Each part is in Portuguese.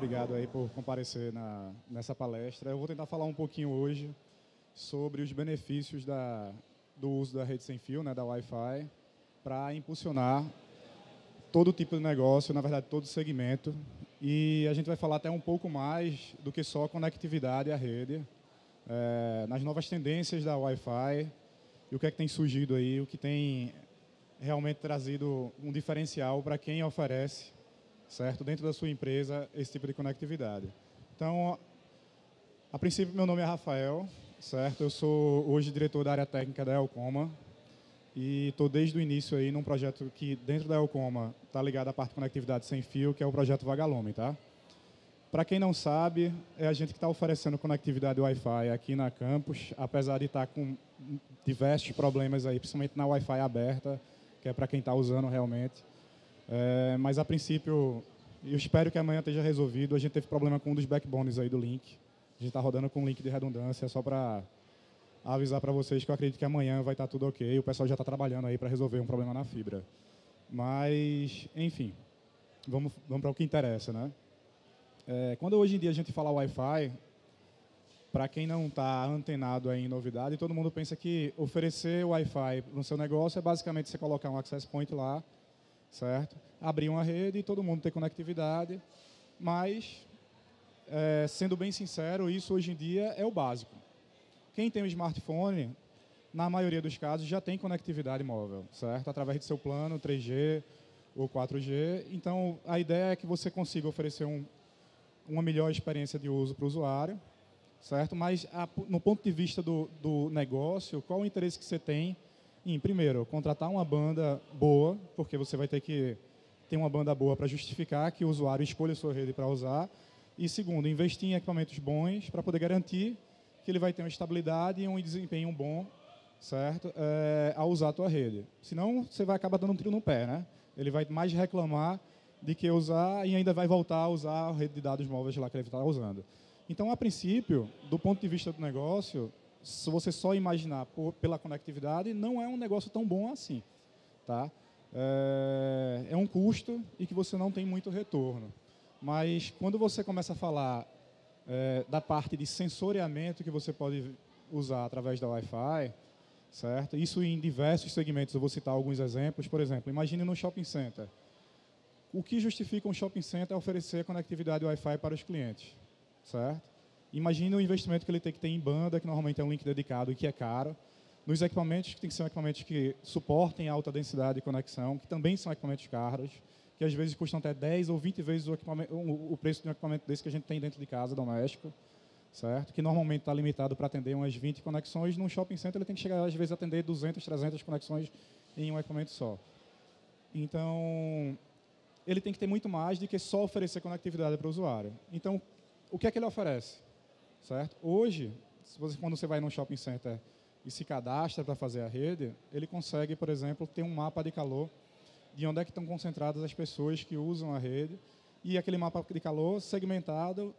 obrigado aí por comparecer nessa palestra. Eu vou tentar falar um pouquinho hoje sobre os benefícios do uso da rede sem fio, né, da Wi-Fi, para impulsionar todo tipo de negócio, na verdade, todo segmento. E a gente vai falar até um pouco mais do que só conectividade à rede, nas novas tendências da Wi-Fi e o que é que tem surgido aí, o que tem realmente trazido um diferencial para quem oferece, certo, dentro da sua empresa, esse tipo de conectividade. Então, a princípio, meu nome é Rafael, certo? Eu sou hoje diretor da área técnica da Elcoma e estou desde o início aí num projeto que dentro da Elcoma está ligado à parte de conectividade sem fio, que é o projeto Vagalume, tá? Para quem não sabe, é a gente que está oferecendo conectividade Wi-Fi aqui na campus, apesar de estar com diversos problemas aí, principalmente na Wi-Fi aberta, que é para quem está usando realmente. Mas, a princípio, eu espero que amanhã esteja resolvido. A gente teve problema com um dos backbones aí do link. A gente está rodando com um link de redundância, só para avisar para vocês que eu acredito que amanhã vai estar tudo ok. O pessoal já está trabalhando aí para resolver um problema na fibra. Mas, enfim, vamos para o que interessa, né? Quando hoje em dia a gente fala Wi-Fi, para quem não está antenado aí em novidade, todo mundo pensa que oferecer Wi-Fi no seu negócio é basicamente você colocar um access point lá, certo? Abrir uma rede e todo mundo ter conectividade, mas, sendo bem sincero, isso hoje em dia é o básico. Quem tem um smartphone, na maioria dos casos, já tem conectividade móvel, certo? Através do seu plano 3G ou 4G. Então, a ideia é que você consiga oferecer uma melhor experiência de uso para o usuário, certo? Mas, no ponto de vista do negócio, qual o interesse que você tem em, primeiro, contratar uma banda boa, porque você vai ter que ter uma banda boa para justificar que o usuário escolha a sua rede para usar, e, segundo, investir em equipamentos bons para poder garantir que ele vai ter uma estabilidade e um desempenho bom, certo? Ao usar a tua rede. Senão, você vai acabar dando um tiro no pé, né? Ele vai mais reclamar de que usar e ainda vai voltar a usar a rede de dados móveis lá que ele está usando. Então, a princípio, do ponto de vista do negócio, se você só imaginar pela conectividade, não é um negócio tão bom assim, tá? É um custo e que você não tem muito retorno. Mas, quando você começa a falar da parte de sensoriamento que você pode usar através da Wi-Fi, certo? Isso em diversos segmentos, eu vou citar alguns exemplos. Por exemplo, imagine no shopping center. O que justifica um shopping center é oferecer conectividade Wi-Fi para os clientes, certo? Imagine o investimento que ele tem que ter em banda, que normalmente é um link dedicado e que é caro. Nos equipamentos, que tem que ser equipamentos que suportem alta densidade de conexão, que também são equipamentos caros, que às vezes custam até 10 ou 20 vezes o preço de um equipamento desse que a gente tem dentro de casa, doméstico, certo? Que normalmente está limitado para atender umas 20 conexões. Num shopping center ele tem que chegar, às vezes, a atender 200, 300 conexões em um equipamento só. Então, ele tem que ter muito mais do que só oferecer conectividade para o usuário. Então, o que é que ele oferece? Certo? Hoje, quando você vai num shopping center e se cadastra para fazer a rede, ele consegue, por exemplo, ter um mapa de calor de onde é que estão concentradas as pessoas que usam a rede e aquele mapa de calor segmentado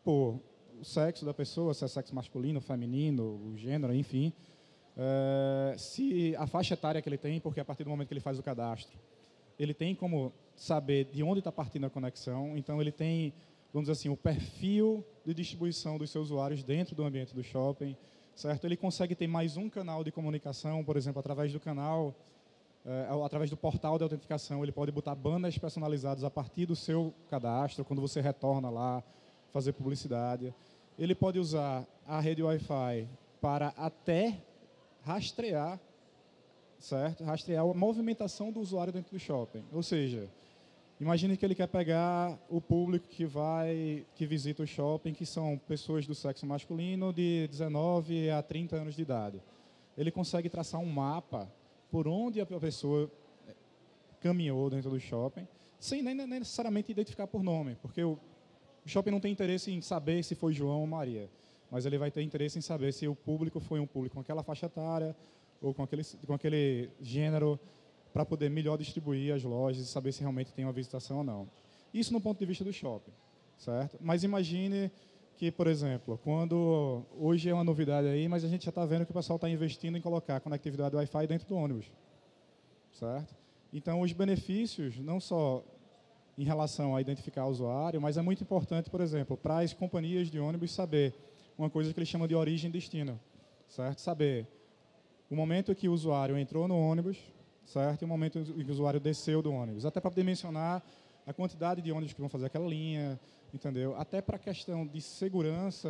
por o sexo da pessoa, se é sexo masculino, feminino, o gênero, enfim, se a faixa etária que ele tem, porque a partir do momento que ele faz o cadastro, ele tem como saber de onde está partindo a conexão, então ele tem, vamos dizer assim, o perfil de distribuição dos seus usuários dentro do ambiente do shopping, certo? Ele consegue ter mais um canal de comunicação, por exemplo, através do canal, através do portal de autenticação, ele pode botar bandas personalizadas a partir do seu cadastro, quando você retorna lá, fazer publicidade. Ele pode usar a rede Wi-Fi para até rastrear, certo? Rastrear a movimentação do usuário dentro do shopping. Ou seja, imagine que ele quer pegar o público que visita o shopping, que são pessoas do sexo masculino de 19 a 30 anos de idade. Ele consegue traçar um mapa por onde a pessoa caminhou dentro do shopping, sem nem necessariamente identificar por nome, porque o shopping não tem interesse em saber se foi João ou Maria, mas ele vai ter interesse em saber se o público foi um público com aquela faixa etária ou com aquele gênero, para poder melhor distribuir as lojas e saber se realmente tem uma visitação ou não. Isso no ponto de vista do shopping, certo? Mas imagine que, por exemplo, quando hoje é uma novidade aí, mas a gente já está vendo que o pessoal está investindo em colocar conectividade Wi-Fi dentro do ônibus, certo? Então, os benefícios, não só em relação a identificar o usuário, mas é muito importante, por exemplo, para as companhias de ônibus saber uma coisa que eles chamam de origem e destino, certo? Saber o momento que o usuário entrou no ônibus, certo? E o momento em que o usuário desceu do ônibus, até para poder mencionar a quantidade de ônibus que vão fazer aquela linha, entendeu? Até para a questão de segurança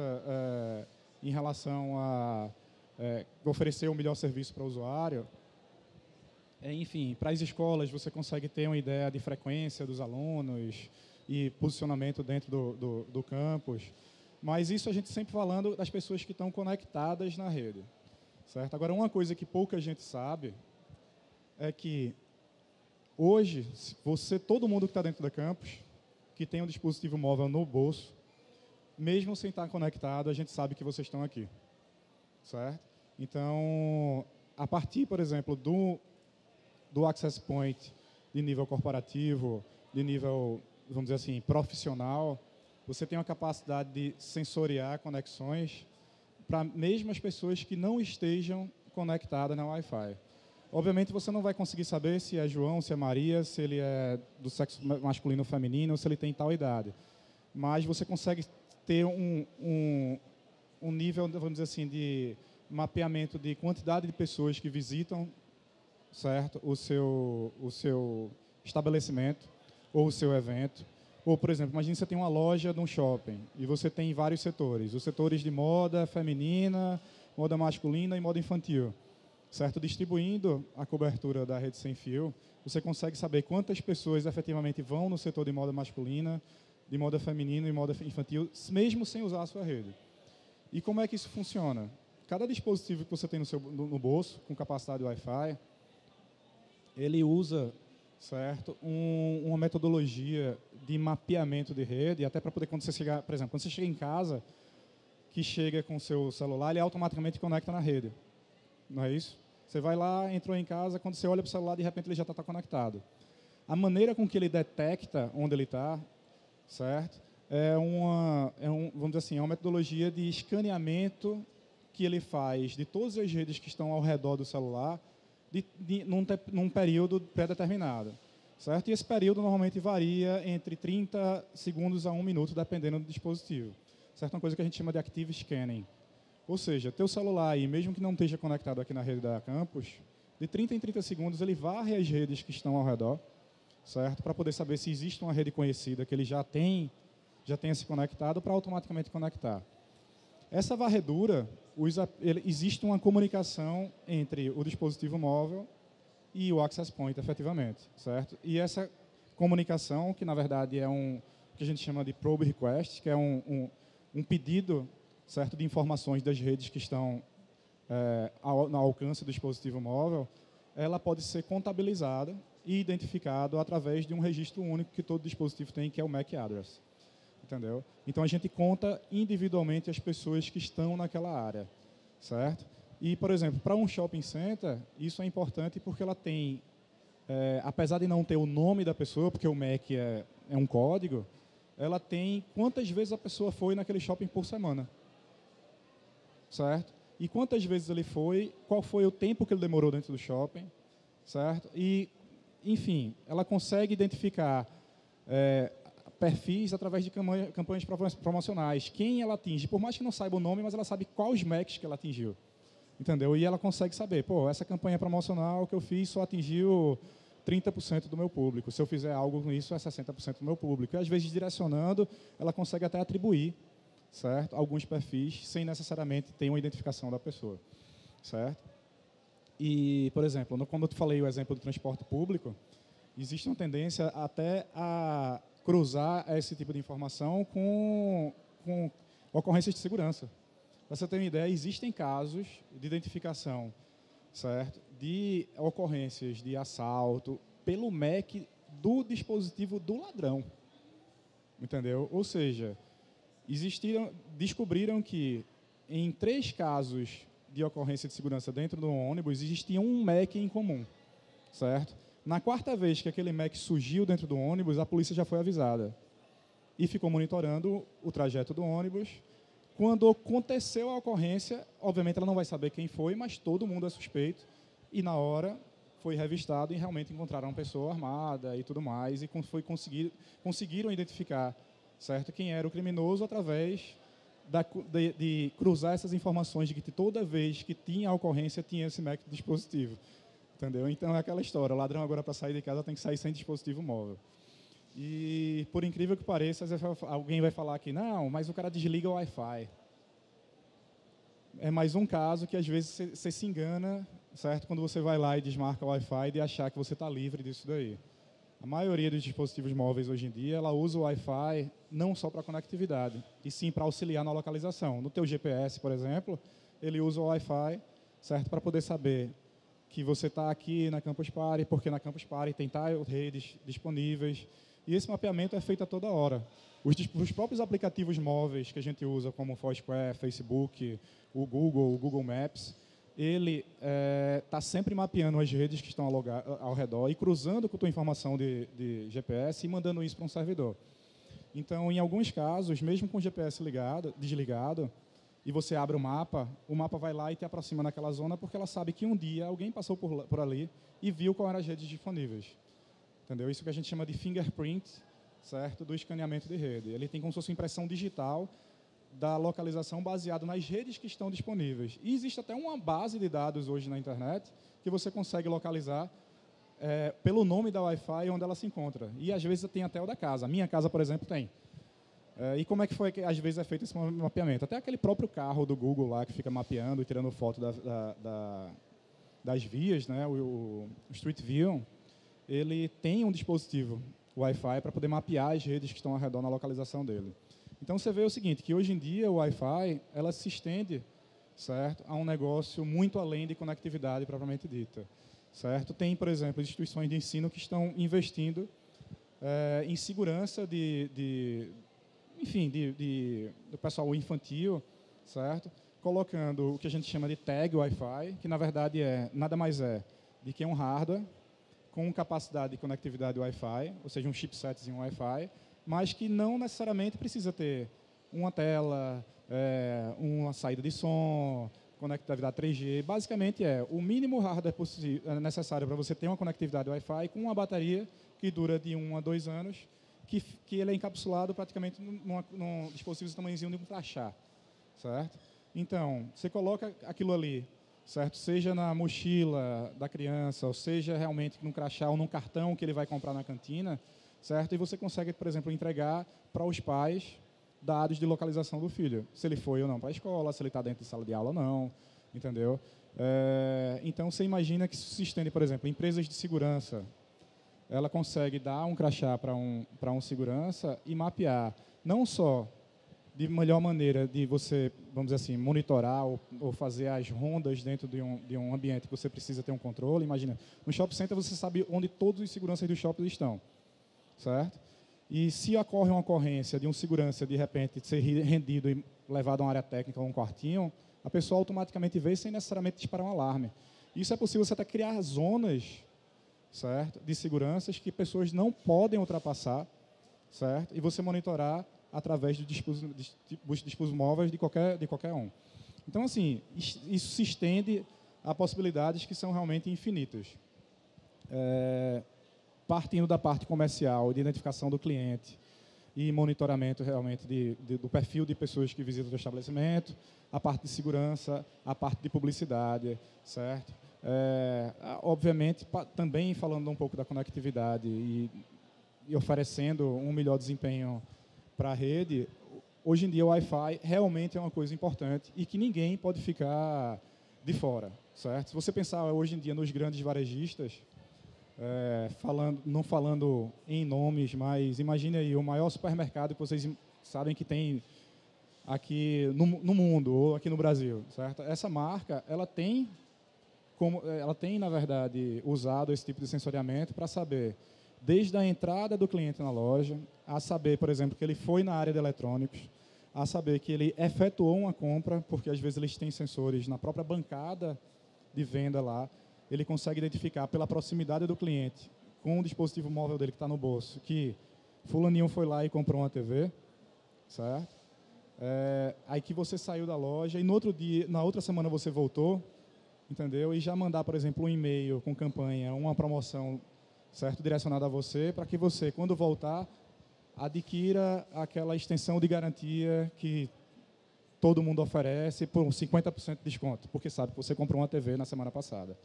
em relação a oferecer o melhor serviço para o usuário. Enfim, para as escolas você consegue ter uma ideia de frequência dos alunos e posicionamento dentro do campus. Mas isso a gente sempre falando das pessoas que estão conectadas na rede, certo? Agora, uma coisa que pouca gente sabe é que hoje, todo mundo que está dentro da campus, que tem um dispositivo móvel no bolso, mesmo sem estar conectado, a gente sabe que vocês estão aqui, certo? Então, a partir, por exemplo, do access point de nível corporativo, de nível, vamos dizer assim, profissional, você tem uma capacidade de sensoriar conexões para mesmo as pessoas que não estejam conectadas na Wi-Fi. Obviamente, você não vai conseguir saber se é João, se é Maria, se ele é do sexo masculino ou feminino, ou se ele tem tal idade. Mas você consegue ter um nível, vamos dizer assim, de mapeamento de quantidade de pessoas que visitam, certo, o seu estabelecimento ou o seu evento. Ou, por exemplo, imagine que você tem uma loja de um shopping e você tem vários setores. Os setores de moda feminina, moda masculina e moda infantil. Certo? Distribuindo a cobertura da rede sem fio, você consegue saber quantas pessoas efetivamente vão no setor de moda masculina, de moda feminina e moda infantil, mesmo sem usar a sua rede. E como é que isso funciona? Cada dispositivo que você tem no bolso, com capacidade Wi-Fi, ele usa, certo, uma metodologia de mapeamento de rede, até para poder, quando você chegar, por exemplo, quando você chega em casa, que chega com o seu celular, ele automaticamente conecta na rede. Não é isso? Você vai lá, entrou em casa, quando você olha para o celular, de repente ele já está conectado. A maneira com que ele detecta onde ele está, certo? Vamos dizer assim, é uma metodologia de escaneamento que ele faz de todas as redes que estão ao redor do celular num período pré-determinado, certo? E esse período normalmente varia entre 30 segundos a 1 minuto, dependendo do dispositivo, certo? Uma coisa que a gente chama de active scanning. Ou seja, teu celular aí, mesmo que não esteja conectado aqui na rede da campus, de 30 em 30 segundos ele varre as redes que estão ao redor, certo? Para poder saber se existe uma rede conhecida que ele já tenha se conectado para automaticamente conectar. Essa varredura, existe uma comunicação entre o dispositivo móvel e o access point, efetivamente, certo? E essa comunicação, que na verdade é que a gente chama de probe request, que é um pedido, certo, de informações das redes que estão no alcance do dispositivo móvel, ela pode ser contabilizada e identificada através de um registro único que todo dispositivo tem, que é o MAC address. Entendeu? Então, a gente conta individualmente as pessoas que estão naquela área, certo? E, por exemplo, para um shopping center, isso é importante porque ela tem, apesar de não ter o nome da pessoa, porque o MAC é um código, ela tem quantas vezes a pessoa foi naquele shopping por semana, certo? E quantas vezes ele foi, qual foi o tempo que ele demorou dentro do shopping, certo? E, enfim, ela consegue identificar perfis através de campanhas promocionais. Quem ela atinge, por mais que não saiba o nome, mas ela sabe quais Macs que ela atingiu. Entendeu? E ela consegue saber, pô, essa campanha promocional que eu fiz só atingiu 30% do meu público. Se eu fizer algo com isso, é 60% do meu público. E, às vezes, direcionando, ela consegue até atribuir, certo, alguns perfis, sem necessariamente ter uma identificação da pessoa. Certo? E, por exemplo, quando eu te falei o exemplo do transporte público, existe uma tendência até a cruzar esse tipo de informação com ocorrências de segurança. Para você ter uma ideia, existem casos de identificação, certo, de ocorrências de assalto pelo MAC do dispositivo do ladrão. Entendeu? Ou seja, descobriram que em 3 casos de ocorrência de segurança dentro do ônibus existia um MAC em comum, certo? Na 4ª vez que aquele MAC surgiu dentro do ônibus, a polícia já foi avisada e ficou monitorando o trajeto do ônibus. Quando aconteceu a ocorrência, obviamente ela não vai saber quem foi, mas todo mundo é suspeito e na hora foi revistado e realmente encontraram uma pessoa armada e tudo mais, e conseguiram identificar, certo, quem era o criminoso através de cruzar essas informações de que toda vez que tinha a ocorrência tinha esse método dispositivo, entendeu? Então é aquela história, o ladrão agora para sair de casa tem que sair sem dispositivo móvel. E por incrível que pareça, alguém vai falar aqui, não, mas o cara desliga o Wi-Fi. É mais um caso que às vezes você se engana, certo? Quando você vai lá e desmarca o Wi-Fi de achar que você está livre disso daí. A maioria dos dispositivos móveis hoje em dia, ela usa o Wi-Fi não só para conectividade, e sim para auxiliar na localização. No teu GPS, por exemplo, ele usa o Wi-Fi, certo? Para poder saber que você está aqui na Campus Party, porque na Campus Party tem tais redes disponíveis. E esse mapeamento é feito a toda hora. Os próprios aplicativos móveis que a gente usa, como o Foursquare, Facebook, o Google Maps, ele está sempre mapeando as redes que estão ao redor e cruzando com a tua informação de GPS e mandando isso para um servidor. Então, em alguns casos, mesmo com o GPS desligado, e você abre o mapa vai lá e te aproxima naquela zona porque ela sabe que um dia alguém passou por ali e viu quais eram as redes disponíveis. Entendeu? Isso que a gente chama de fingerprint, certo? Do escaneamento de rede. Ele tem como se fosse impressão digital da localização baseada nas redes que estão disponíveis. E existe até uma base de dados hoje na internet que você consegue localizar pelo nome da Wi-Fi onde ela se encontra. E às vezes tem até o da casa. A minha casa, por exemplo, tem. E como é que foi que às vezes é feito esse mapeamento? Até aquele próprio carro do Google lá que fica mapeando e tirando foto das vias, né? o Street View, ele tem um dispositivo Wi-Fi para poder mapear as redes que estão ao redor na localização dele. Então você vê o seguinte, que hoje em dia o Wi-Fi ela se estende, certo, a um negócio muito além de conectividade propriamente dita, certo? Tem, por exemplo, instituições de ensino que estão investindo em segurança do pessoal infantil, certo? Colocando o que a gente chama de tag Wi-Fi, que na verdade nada mais do que um hardware com capacidade de conectividade Wi-Fi, ou seja, um chipsetzinho Wi-Fi, mas que não necessariamente precisa ter uma tela, uma saída de som, conectividade 3G. Basicamente o mínimo hardware necessário para você ter uma conectividade Wi-Fi com uma bateria que dura de 1 a 2 anos, que ele é encapsulado praticamente num dispositivo do tamanhozinho de um crachá, certo? Então, você coloca aquilo ali, certo? Seja na mochila da criança, ou seja realmente num crachá ou num cartão que ele vai comprar na cantina, certo? E você consegue, por exemplo, entregar para os pais dados de localização do filho, se ele foi ou não para a escola, se ele está dentro de sala de aula ou não, entendeu? Então, você imagina que isso se estende, por exemplo, empresas de segurança, ela consegue dar um crachá para um segurança e mapear, não só de melhor maneira de você, vamos dizer assim, monitorar ou fazer as rondas dentro de um ambiente que você precisa ter um controle. Imagina, no shopping center você sabe onde todos os seguranças dos shoppings estão, certo? E se ocorre uma ocorrência de um segurança, de repente, ser rendido e levado a uma área técnica ou um quartinho, a pessoa automaticamente vê sem necessariamente disparar um alarme. Isso é possível você até criar zonas, certo, de seguranças que pessoas não podem ultrapassar, certo? E você monitorar através dos dispositivos móveis de qualquer um. Então, assim, isso se estende a possibilidades que são realmente infinitas. Partindo da parte comercial, de identificação do cliente e monitoramento realmente do perfil de pessoas que visitam o estabelecimento, a parte de segurança, a parte de publicidade, certo? Obviamente, também falando um pouco da conectividade e oferecendo um melhor desempenho para a rede, hoje em dia o Wi-Fi realmente é uma coisa importante e que ninguém pode ficar de fora, certo? Se você pensar hoje em dia nos grandes varejistas, não falando em nomes, mas imagine aí o maior supermercado que vocês sabem que tem aqui no mundo ou aqui no Brasil, certo? Essa marca, ela tem, na verdade, usado esse tipo de sensoriamento para saber, desde a entrada do cliente na loja, a saber, por exemplo, que ele foi na área de eletrônicos, a saber que ele efetuou uma compra, porque às vezes eles têm sensores na própria bancada de venda lá, ele consegue identificar pela proximidade do cliente com o dispositivo móvel dele que está no bolso, que fulaninho foi lá e comprou uma TV, certo? Aí que você saiu da loja e no outro dia, na outra semana você voltou, entendeu? E já mandar, por exemplo, um e-mail com campanha, uma promoção, certo, direcionada a você, para que você, quando voltar, adquira aquela extensão de garantia que todo mundo oferece por 50% de desconto, porque sabe que você comprou uma TV na semana passada,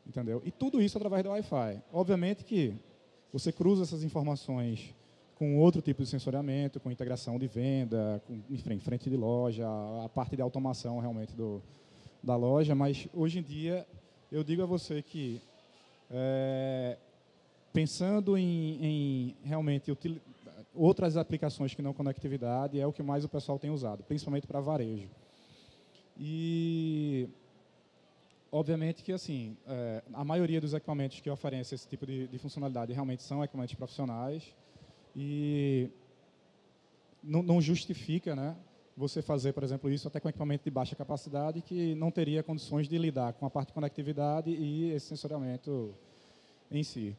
entendeu? E tudo isso através do Wi-Fi. Obviamente que você cruza essas informações com outro tipo de sensoriamento, com integração de venda, com em frente de loja, a parte de automação realmente da loja, mas hoje em dia eu digo a você que pensando em realmente outras aplicações que não conectividade é o que mais o pessoal tem usado, principalmente para varejo. E obviamente que assim a maioria dos equipamentos que oferecem esse tipo de funcionalidade realmente são equipamentos profissionais e não justifica, né, você fazer, por exemplo, isso até com equipamento de baixa capacidade que não teria condições de lidar com a parte de conectividade e esse sensoriamento em si.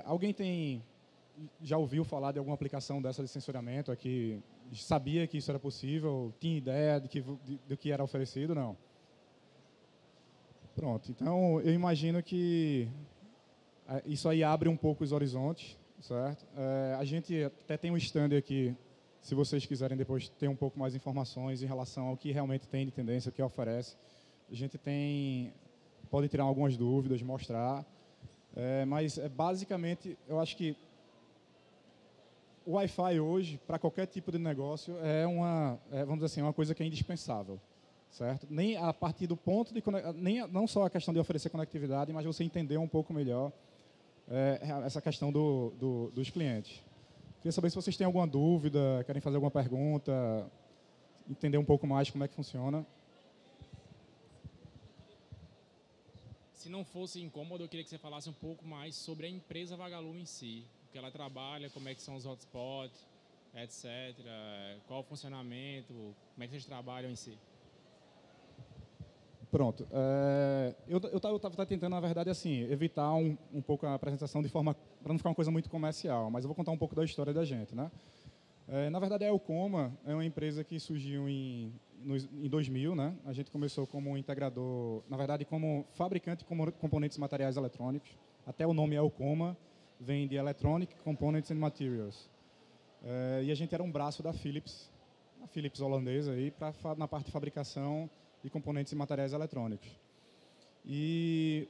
Alguém já ouviu falar de alguma aplicação dessa de sensoriamento aqui? Sabia que isso era possível? Tinha ideia do que era oferecido? Não. Pronto. Então, eu imagino que isso aí abre um pouco os horizontes, certo? A gente até tem um stand aqui, se vocês quiserem depois ter um pouco mais de informações em relação ao que realmente tem de tendência, o que oferece. A gente pode tirar algumas dúvidas, mostrar. Mas basicamente, eu acho que o Wi-Fi hoje, para qualquer tipo de negócio, vamos dizer assim, uma coisa que é indispensável, certo? Nem a partir do ponto de não só a questão de oferecer conectividade, mas você entender um pouco melhor essa questão dos clientes. Queria saber se vocês têm alguma dúvida, querem fazer alguma pergunta, entender um pouco mais como é que funciona. Se não fosse incômodo, eu queria que você falasse um pouco mais sobre a empresa Vagalume em si. O que ela trabalha, como é que são os hotspots, etc. Qual o funcionamento, como é que vocês trabalham em si. Pronto. Eu estava tentando, na verdade, assim, evitar um pouco a apresentação de forma para não ficar uma coisa muito comercial, mas eu vou contar um pouco da história da gente, né? Na verdade, a Elcoma é uma empresa que surgiu em 2000, né? A gente começou como integrador, na verdade, como fabricante de componentes e materiais eletrônicos. Até o nome Elcoma vem de Electronic Components and Materials. E a gente era um braço da Philips, a Philips holandesa, aí, na parte de fabricação de componentes e materiais eletrônicos. E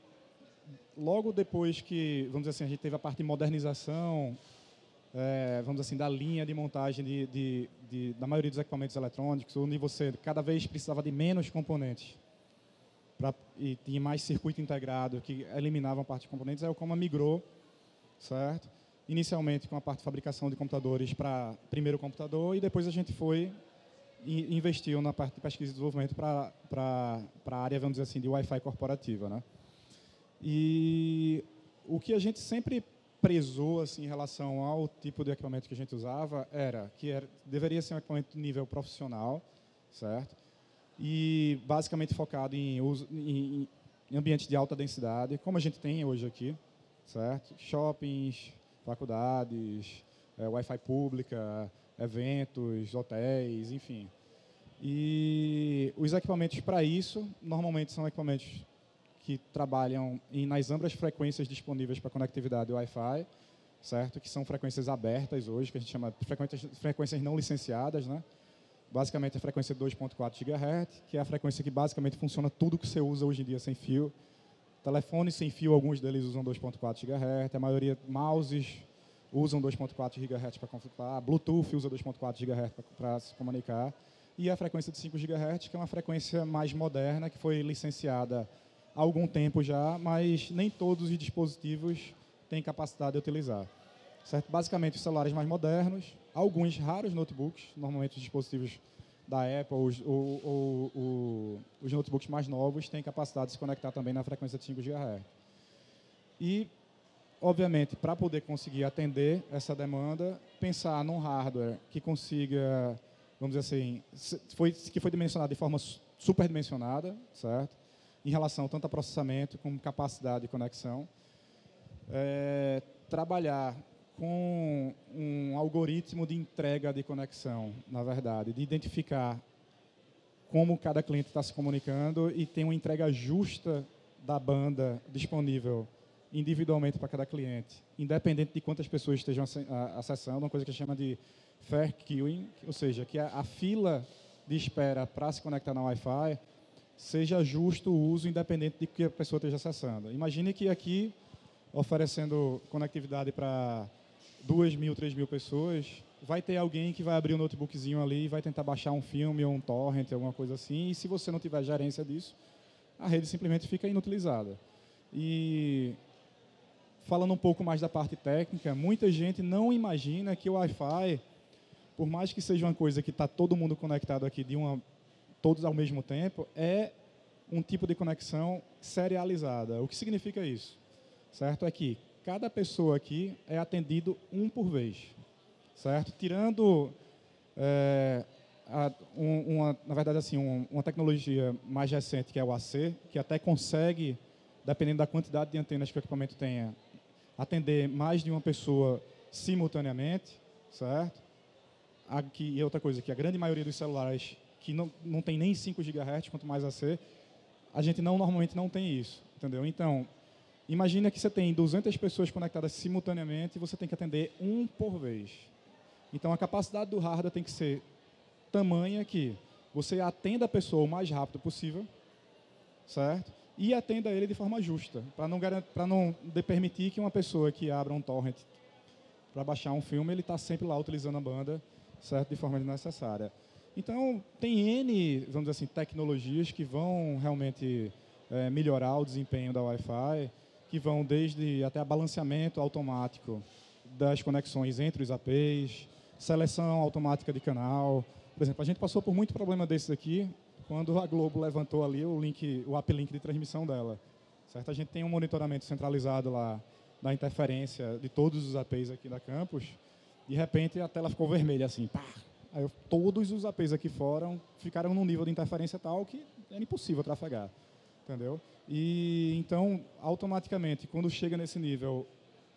logo depois que, vamos dizer assim, a gente teve a parte de modernização, vamos dizer assim, da linha de montagem da maioria dos equipamentos eletrônicos, onde você cada vez precisava de menos componentes e tinha mais circuito integrado que eliminavam a parte de componentes, a Elcoma migrou, certo? Inicialmente com a parte de fabricação de computadores para primeiro computador e depois a gente foi e investiu na parte de pesquisa e desenvolvimento para a área, vamos dizer assim, de Wi-Fi corporativa, né? E o que a gente sempre prezou assim, em relação ao tipo de equipamento que a gente usava deveria ser um equipamento de nível profissional, certo? E basicamente focado em ambientes de alta densidade, como a gente tem hoje aqui, certo? Shoppings, faculdades, Wi-Fi pública, eventos, hotéis, enfim. E os equipamentos para isso, normalmente são equipamentos que trabalham nas amplas frequências disponíveis para conectividade Wi-Fi, certo? Que são frequências abertas hoje, que a gente chama de frequências não licenciadas, né? Basicamente a frequência de 2.4 GHz, que é a frequência que basicamente funciona tudo que você usa hoje em dia sem fio. Telefones sem fio, alguns deles usam 2.4 GHz, a maioria mouses usam 2.4 GHz para configurar, Bluetooth usa 2.4 GHz para se comunicar, e a frequência de 5 GHz, que é uma frequência mais moderna, que foi licenciada há algum tempo já, mas nem todos os dispositivos têm capacidade de utilizar. Certo? Basicamente, os celulares mais modernos, alguns raros notebooks, normalmente os dispositivos da Apple os notebooks mais novos têm capacidade de se conectar também na frequência de 5 GHz. E, obviamente, para poder conseguir atender essa demanda, pensar num hardware que consiga, vamos dizer assim, que foi dimensionado de forma superdimensionada, certo? Em relação tanto a processamento como capacidade de conexão. Trabalhar com um algoritmo de entrega de conexão, na verdade, de identificar como cada cliente está se comunicando e tem uma entrega justa da banda disponível individualmente para cada cliente, independente de quantas pessoas estejam acessando, uma coisa que a gente chama de fair queuing, ou seja, que a fila de espera para se conectar na Wi-Fi seja justo o uso, independente de que a pessoa esteja acessando. Imagine que aqui, oferecendo conectividade para 2.000, 3.000 pessoas, vai ter alguém que vai abrir um notebookzinho ali e vai tentar baixar um filme ou um torrent, alguma coisa assim, e se você não tiver gerência disso, a rede simplesmente fica inutilizada. E falando um pouco mais da parte técnica, muita gente não imagina que o Wi-Fi, por mais que seja uma coisa que está todo mundo conectado aqui todos ao mesmo tempo, é um tipo de conexão serializada. O que significa isso? Certo? É que cada pessoa aqui é atendido um por vez. Certo? Tirando, na verdade, assim, uma tecnologia mais recente, que é o AC, que até consegue, dependendo da quantidade de antenas que o equipamento tenha, atender mais de uma pessoa simultaneamente, certo? E outra coisa, que a grande maioria dos celulares que não tem nem 5 GHz, quanto mais AC, a gente normalmente não tem isso, entendeu? Então, imagina que você tem 200 pessoas conectadas simultaneamente e você tem que atender um por vez. Então, a capacidade do hardware tem que ser tamanha que você atenda a pessoa o mais rápido possível, certo? E atenda ele de forma justa, para não permitir que uma pessoa que abra um torrent para baixar um filme, ele está sempre lá utilizando a banda, certo? De forma desnecessária. Então, tem N, vamos dizer assim, tecnologias que vão realmente melhorar o desempenho da Wi-Fi, que vão desde até balanceamento automático das conexões entre os APs, seleção automática de canal. Por exemplo, a gente passou por muito problema desses aqui quando a Globo levantou ali o uplink de transmissão dela. Certo? A gente tem um monitoramento centralizado lá da interferência de todos os APs aqui da campus. De repente, a tela ficou vermelha, assim, pá! Aí todos os APs aqui fora ficaram num nível de interferência tal que era impossível trafegar, entendeu? E então, automaticamente, quando chega nesse nível,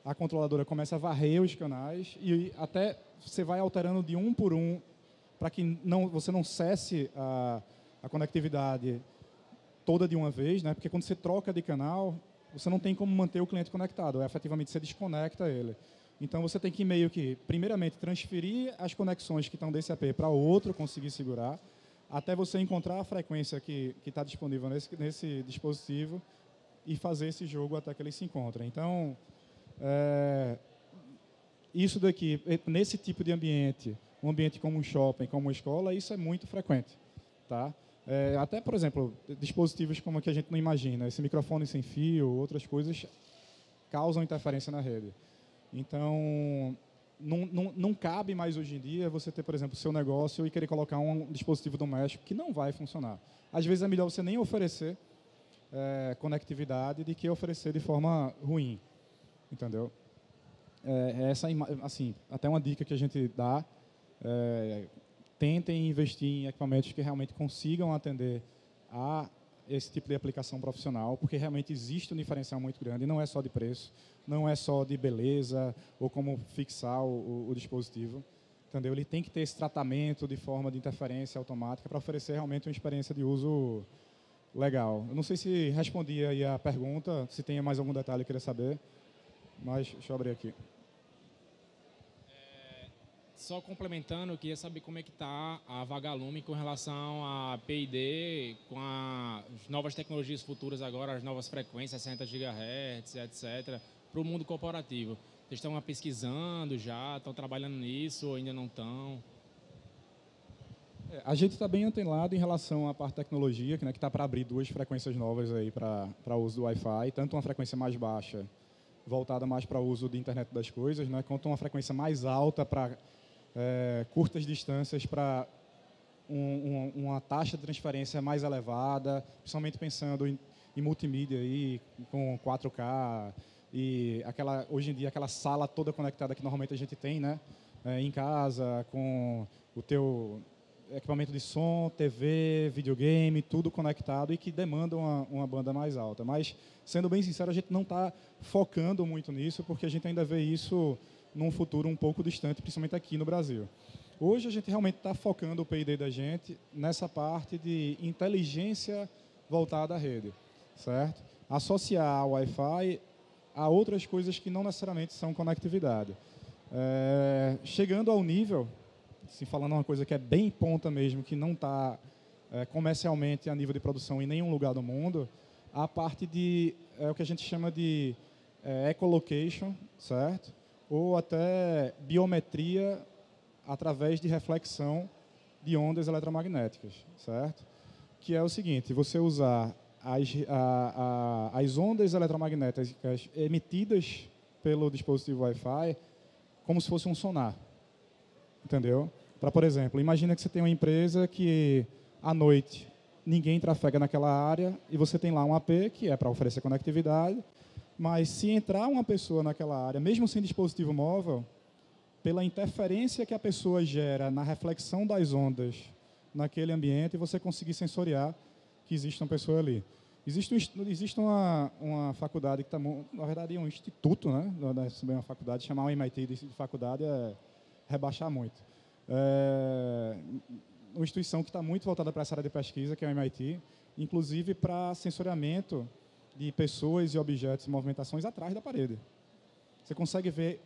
a controladora começa a varrer os canais e até você vai alterando de um por um para que você não cesse a conectividade toda de uma vez, né? Porque quando você troca de canal, você não tem como manter o cliente conectado, efetivamente você desconecta ele. Então, você tem que meio que, primeiramente, transferir as conexões que estão desse AP para outro, conseguir segurar, até você encontrar a frequência que está disponível nesse dispositivo e fazer esse jogo até que eles se encontrem. Então, isso daqui, nesse tipo de ambiente, um ambiente como um shopping, como uma escola, isso é muito frequente. Tá? Até, por exemplo, dispositivos como que a gente não imagina, esse microfone sem fio, outras coisas, causam interferência na rede. Então, não cabe mais hoje em dia você ter, por exemplo, o seu negócio e querer colocar um dispositivo doméstico que não vai funcionar. Às vezes é melhor você nem oferecer conectividade do que oferecer de forma ruim, entendeu? Assim, até uma dica que a gente dá, tentem investir em equipamentos que realmente consigam atender a esse tipo de aplicação profissional, porque realmente existe um diferencial muito grande, não é só de preço, não é só de beleza ou como fixar o dispositivo, entendeu? Ele tem que ter esse tratamento de forma de interferência automática para oferecer realmente uma experiência de uso legal. Eu não sei se respondi aí a pergunta, se tem mais algum detalhe que eu queria saber, mas deixa eu abrir aqui. Só complementando, eu queria saber como é que está a Vagalume com relação a P&D, com as novas tecnologias futuras agora, as novas frequências, 60 GHz, etc., para o mundo corporativo. Vocês estão pesquisando já, estão trabalhando nisso ou ainda não estão? A gente está bem antenado em relação à parte tecnologia, que está para abrir 2 frequências novas aí para o uso do Wi-Fi, tanto uma frequência mais baixa, voltada mais para o uso de internet das coisas, né, quanto uma frequência mais alta para curtas distâncias, para uma taxa de transferência mais elevada, principalmente pensando em multimídia aí, com 4K e hoje em dia aquela sala toda conectada que normalmente a gente tem, né, em casa, com o teu equipamento de som, TV, videogame, tudo conectado e que demanda uma banda mais alta. Mas, sendo bem sincero, a gente não está focando muito nisso, porque a gente ainda vê isso num futuro um pouco distante, principalmente aqui no Brasil. Hoje a gente realmente está focando o P&D da gente nessa parte de inteligência voltada à rede, certo? Associar o Wi-Fi a outras coisas que não necessariamente são conectividade. Chegando ao nível, se falando uma coisa que é bem ponta mesmo, que não está comercialmente a nível de produção em nenhum lugar do mundo, a parte de o que a gente chama de echolocation, certo? Ou até biometria através de reflexão de ondas eletromagnéticas, certo? Que é o seguinte, você usar as ondas eletromagnéticas emitidas pelo dispositivo Wi-Fi como se fosse um sonar, entendeu? Para, por exemplo, imagina que você tem uma empresa que, à noite, ninguém trafega naquela área e você tem lá um AP que é para oferecer conectividade, mas se entrar uma pessoa naquela área, mesmo sem dispositivo móvel, pela interferência que a pessoa gera na reflexão das ondas naquele ambiente, você conseguir sensoriar que existe uma pessoa ali. Existe uma faculdade que está, na verdade, um instituto, né? Não é uma faculdade, chamar o MIT de faculdade é rebaixar muito. Uma instituição que está muito voltada para essa área de pesquisa, que é o MIT, inclusive para sensoriamento de pessoas e objetos e movimentações atrás da parede. Você consegue ver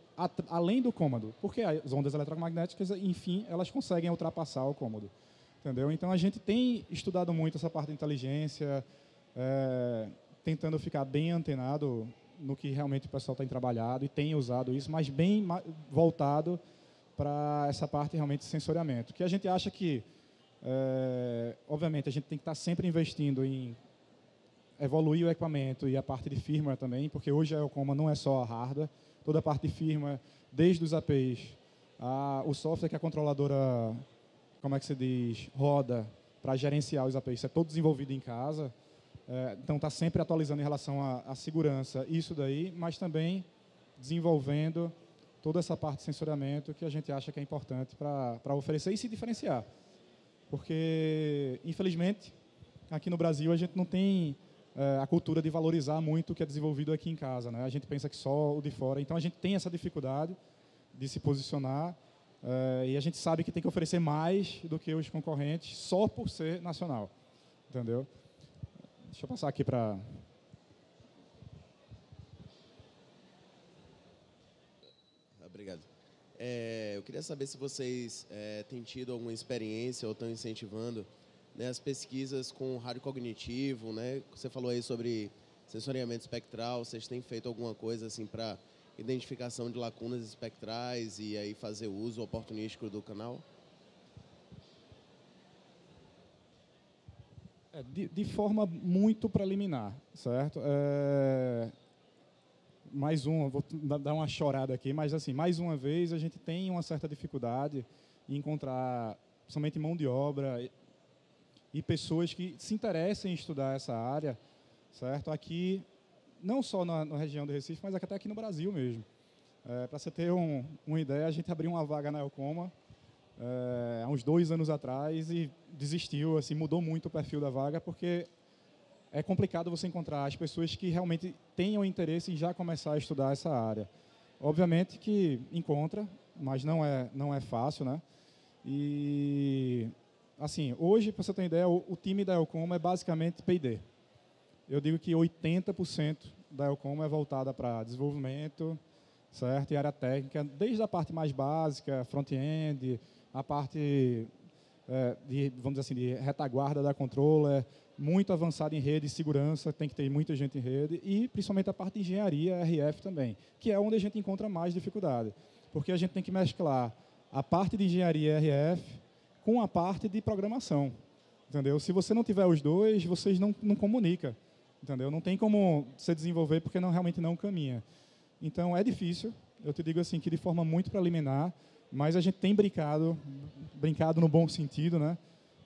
além do cômodo, porque as ondas eletromagnéticas, enfim, elas conseguem ultrapassar o cômodo. Entendeu? Então, a gente tem estudado muito essa parte de inteligência, tentando ficar bem antenado no que realmente o pessoal tem trabalhado e tem usado isso, mas bem voltado para essa parte realmente de sensoriamento. Que a gente acha que, obviamente, a gente tem que estar sempre investindo em evoluir o equipamento e a parte de firmware também, porque hoje a Elcoma não é só a hardware, toda a parte de firmware, desde os APIs, o software que a controladora, como é que se diz, roda para gerenciar os APIs, isso é todo desenvolvido em casa, então está sempre atualizando em relação à segurança, isso daí, mas também desenvolvendo toda essa parte de sensoriamento que a gente acha que é importante para oferecer e se diferenciar. Porque, infelizmente, aqui no Brasil a gente não tem a cultura de valorizar muito o que é desenvolvido aqui em casa, né? A gente pensa que só o de fora. Então, a gente tem essa dificuldade de se posicionar e a gente sabe que tem que oferecer mais do que os concorrentes só por ser nacional. Entendeu? Deixa eu passar aqui para... Obrigado. Eu queria saber se vocês têm tido alguma experiência ou estão incentivando, né, as pesquisas com rádio cognitivo, né? Você falou aí sobre sensoriamento espectral. Vocês têm feito alguma coisa assim para identificação de lacunas espectrais e aí fazer uso oportunístico do canal? De forma muito preliminar, certo? Vou dar uma chorada aqui, mas assim, mais uma vez a gente tem uma certa dificuldade em encontrar, somente mão de obra e pessoas que se interessem em estudar essa área, certo? Aqui, não só na região do Recife, mas até aqui no Brasil mesmo. Para você ter uma ideia, a gente abriu uma vaga na Elcoma há uns 2 anos atrás e desistiu, assim, mudou muito o perfil da vaga, porque é complicado você encontrar as pessoas que realmente tenham interesse em já começar a estudar essa área. Obviamente que encontra, mas não é fácil, né? E, assim, hoje, para você ter uma ideia, o time da Elcoma é basicamente P&D. Eu digo que 80% da Elcoma é voltada para desenvolvimento, certo? E área técnica, desde a parte mais básica, front-end, a parte vamos dizer assim, de retaguarda da controller, muito avançada em rede e segurança, tem que ter muita gente em rede, e principalmente a parte de engenharia, RF também, que é onde a gente encontra mais dificuldade, porque a gente tem que mesclar a parte de engenharia RF com a parte de programação, entendeu? Se você não tiver os dois, vocês não comunicam, entendeu? Não tem como você desenvolver porque realmente não caminha. Então, é difícil, eu te digo assim, que de forma muito preliminar, mas a gente tem brincado no bom sentido, né?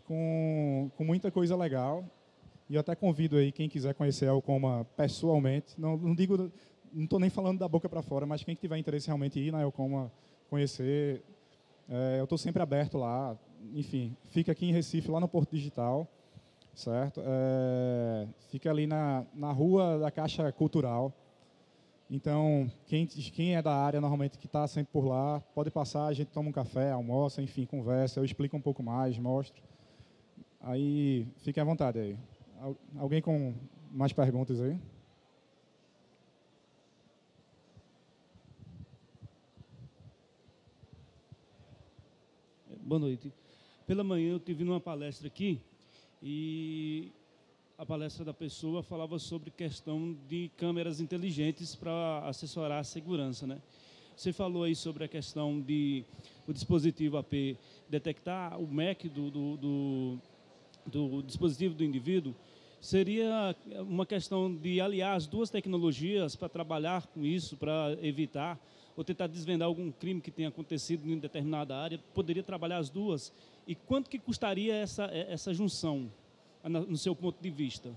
Com muita coisa legal. E eu até convido aí quem quiser conhecer a Elcoma pessoalmente. Não estou nem falando da boca para fora, mas quem tiver interesse realmente em ir na Elcoma conhecer, eu estou sempre aberto lá. Enfim, fica aqui em Recife, lá no Porto Digital, certo? Fica ali na Rua da Caixa Cultural. Então, quem é da área, normalmente, que está sempre por lá, pode passar, a gente toma um café, almoça, enfim, conversa, eu explico um pouco mais, mostro. Aí, fiquem à vontade aí. Alguém com mais perguntas aí? Boa noite. Pela manhã eu tive numa palestra aqui e a palestra da pessoa falava sobre questão de câmeras inteligentes para assessorar a segurança, né? Você falou aí sobre a questão de o dispositivo AP detectar o MAC do dispositivo do indivíduo. Seria uma questão de aliar as duas tecnologias para trabalhar com isso, para evitar ou tentar desvendar algum crime que tenha acontecido em determinada área? Poderia trabalhar as duas? E quanto que custaria essa junção, no seu ponto de vista?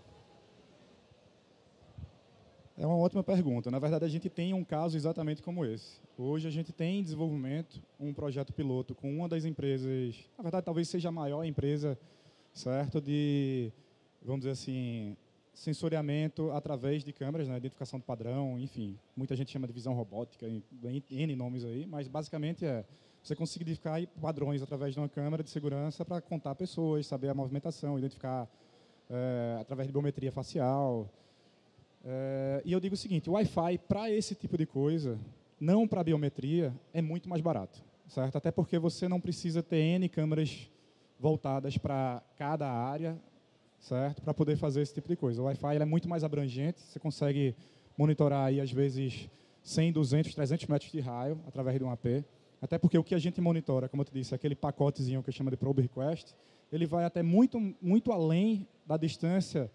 É uma ótima pergunta. Na verdade, a gente tem um caso exatamente como esse. Hoje, a gente tem em desenvolvimento um projeto piloto com uma das empresas, na verdade, talvez seja a maior empresa, certo, de, vamos dizer assim, sensoriamento através de câmeras, né, identificação de padrão, enfim. Muita gente chama de visão robótica, N nomes aí, mas basicamente você conseguir identificar padrões através de uma câmera de segurança para contar pessoas, saber a movimentação, identificar através de biometria facial. E eu digo o seguinte, o Wi-Fi, para esse tipo de coisa, não para biometria, é muito mais barato, certo? Até porque você não precisa ter N câmeras voltadas para cada área, certo? Para poder fazer esse tipo de coisa. O Wi-Fi é muito mais abrangente, você consegue monitorar aí, às vezes, 100, 200, 300 metros de raio através de um AP. Até porque o que a gente monitora, como eu te disse, aquele pacotezinho que eu chamo de Probe Request, ele vai até muito, muito além da distância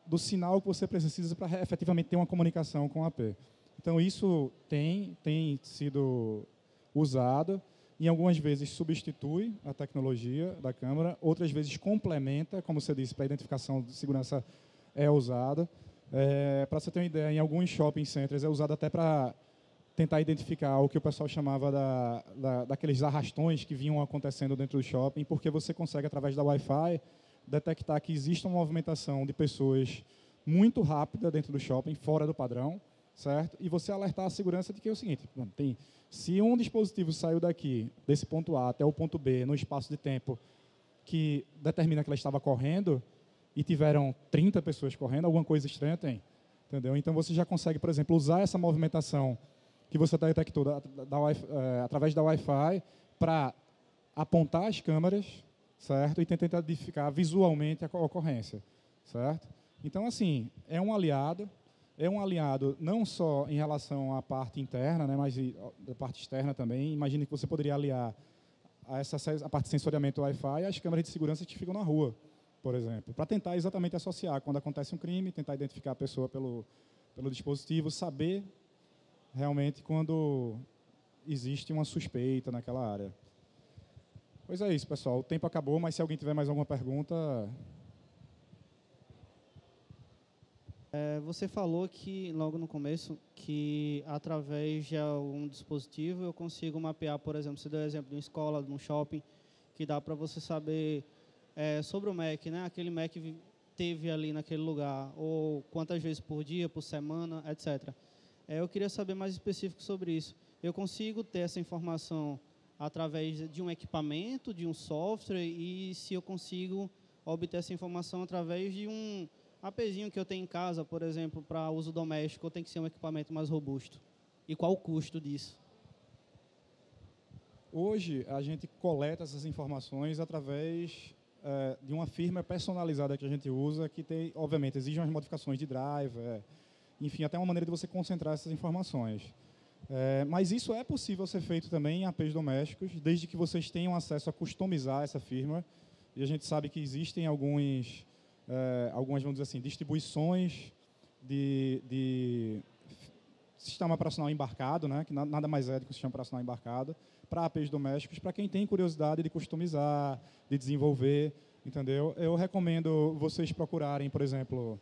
do sinal que você precisa para efetivamente ter uma comunicação com o AP. Então, isso tem sido usado, e algumas vezes substitui a tecnologia da câmera, outras vezes complementa, como você disse, para identificação de segurança é usada. Para você ter uma ideia, em alguns shopping centers é usado até para tentar identificar o que o pessoal chamava daqueles arrastões que vinham acontecendo dentro do shopping, porque você consegue, através da Wi-Fi, detectar que existe uma movimentação de pessoas muito rápida dentro do shopping, fora do padrão, certo? E você alertar a segurança de que é o seguinte, se um dispositivo saiu daqui, desse ponto A até o ponto B, no espaço de tempo que determina que ela estava correndo, e tiveram 30 pessoas correndo, alguma coisa estranha tem. Entendeu? Então, você já consegue, por exemplo, usar essa movimentação que você detectou através da Wi-Fi para apontar as câmeras, certo? E tentar identificar visualmente a ocorrência, certo? Então, assim, é um aliado não só em relação à parte interna, né, mas da parte externa também. Imagine que você poderia aliar a parte de sensoriamento Wi-Fi às câmeras de segurança que ficam na rua, por exemplo, para tentar exatamente associar quando acontece um crime, tentar identificar a pessoa pelo dispositivo, saber realmente quando existe uma suspeita naquela área. Pois é isso, pessoal. O tempo acabou, mas se alguém tiver mais alguma pergunta... Você falou que, logo no começo, que através de algum dispositivo eu consigo mapear, por exemplo, você deu o exemplo de uma escola, de um shopping, que dá para você saber sobre o MAC, né? Aquele MAC teve ali naquele lugar, ou quantas vezes por dia, por semana, etc. Eu queria saber mais específico sobre isso. Eu consigo ter essa informação através de um equipamento, de um software, e se eu consigo obter essa informação através de um APzinho que eu tenho em casa, por exemplo, para uso doméstico, ou tem que ser um equipamento mais robusto? E qual o custo disso? Hoje, a gente coleta essas informações através de uma firma personalizada que a gente usa, que tem, obviamente, exige umas modificações de driver, enfim, até uma maneira de você concentrar essas informações. Mas isso é possível ser feito também em APs domésticos, desde que vocês tenham acesso a customizar essa firma. E a gente sabe que existem algumas, vamos dizer assim, distribuições de sistema operacional embarcado, né, que nada mais é do que o sistema operacional embarcado, para APs domésticos, para quem tem curiosidade de customizar, de desenvolver, entendeu? Eu recomendo vocês procurarem, por exemplo,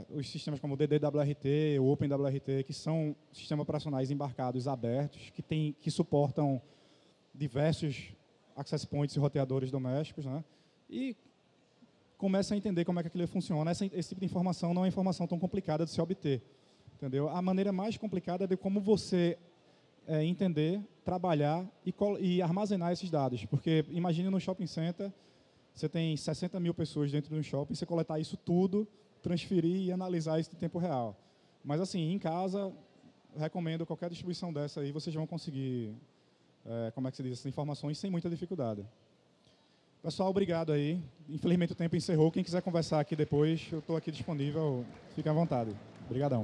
os sistemas como o DDWRT, o OpenWRT, que são sistemas operacionais embarcados abertos, que suportam diversos access points e roteadores domésticos, né? E começa a entender como é que aquilo funciona. Esse tipo de informação não é informação tão complicada de se obter, entendeu? A maneira mais complicada é de como você entender, trabalhar e armazenar esses dados. Porque imagine no shopping center, você tem 60 mil pessoas dentro de um shopping, você coletar isso tudo, transferir e analisar isso em tempo real. Mas assim, em casa, recomendo qualquer distribuição dessa aí, vocês vão conseguir, como é que se diz, essas informações sem muita dificuldade. Pessoal, obrigado aí. Infelizmente o tempo encerrou. Quem quiser conversar aqui depois, eu estou aqui disponível. Fique à vontade. Obrigadão.